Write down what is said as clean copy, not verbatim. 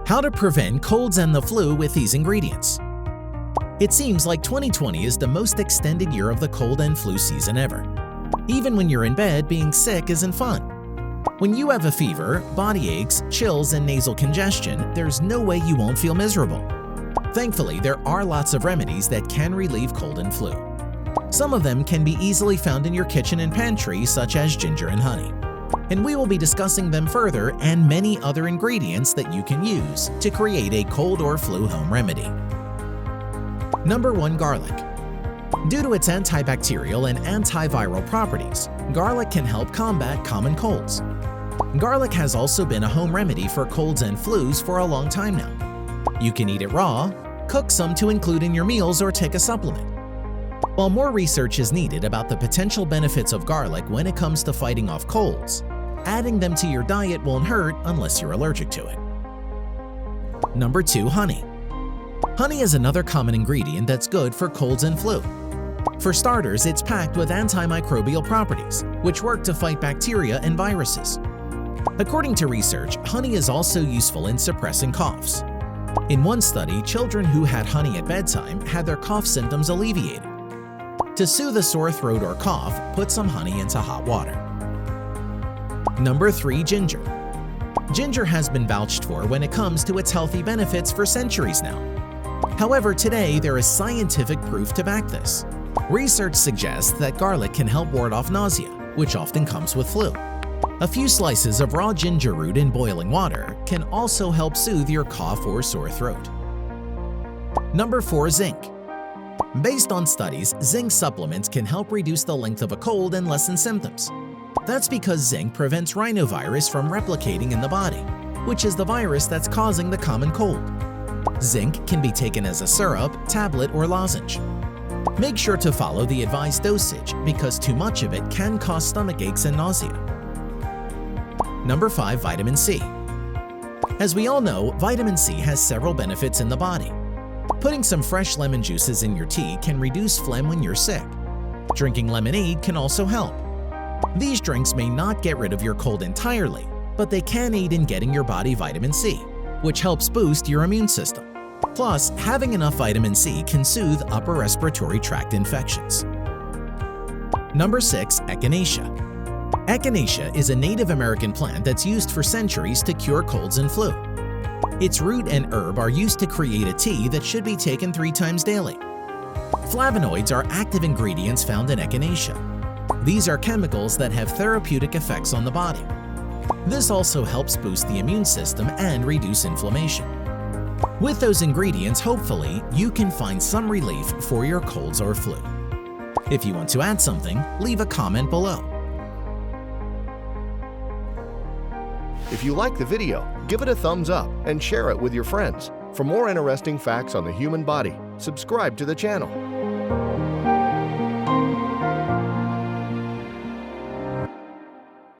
How to prevent colds and the flu with these ingredients. It seems like 2020 is the most extended year of the cold and flu season ever. Even when you're in bed, being sick isn't fun. When you have a fever, body aches, chills, and nasal congestion, there's no way you won't feel miserable. Thankfully, there are lots of remedies that can relieve cold and flu. Some of them can be easily found in your kitchen and pantry, such as ginger and honey. And we will be discussing them further and many other ingredients that you can use to create a cold or flu home remedy. Number 1. Garlic. Due to its antibacterial and antiviral properties, garlic can help combat common colds. Garlic has also been a home remedy for colds and flus for a long time now. You can eat it raw, cook some to include in your meals, or take a supplement. While more research is needed about the potential benefits of garlic when it comes to fighting off colds, adding them to your diet won't hurt unless you're allergic to it. Number 2. Honey. Honey is another common ingredient that's good for colds and flu. For starters, it's packed with antimicrobial properties, which work to fight bacteria and viruses. According to research, honey is also useful in suppressing coughs. In one study, children who had honey at bedtime had their cough symptoms alleviated. To soothe a sore throat or cough, put some honey into hot water. Number 3. Ginger. Ginger has been vouched for when it comes to its healthy benefits for centuries now. However, today there is scientific proof to back this. Research suggests that garlic can help ward off nausea, which often comes with flu. A few slices of raw ginger root in boiling water can also help soothe your cough or sore throat. Number 4. Zinc. Based on studies, zinc supplements can help reduce the length of a cold and lessen symptoms. That's because zinc prevents rhinovirus from replicating in the body, which is the virus that's causing the common cold. Zinc can be taken as a syrup, tablet, or lozenge. Make sure to follow the advised dosage because too much of it can cause stomach aches and nausea. Number 5. Vitamin C. As we all know, vitamin C has several benefits in the body. Putting some fresh lemon juices in your tea can reduce phlegm when you're sick. Drinking lemonade can also help. These drinks may not get rid of your cold entirely, but they can aid in getting your body vitamin C, which helps boost your immune system. Plus, having enough vitamin C can soothe upper respiratory tract infections. Number 6. Echinacea. Echinacea is a Native American plant that's used for centuries to cure colds and flu. Its root and herb are used to create a tea that should be taken 3 times daily. Flavonoids are active ingredients found in Echinacea. These are chemicals that have therapeutic effects on the body. This also helps boost the immune system and reduce inflammation. With those ingredients, hopefully, you can find some relief for your colds or flu. If you want to add something, leave a comment below. If you like the video, give it a thumbs up and share it with your friends. For more interesting facts on the human body, subscribe to the channel.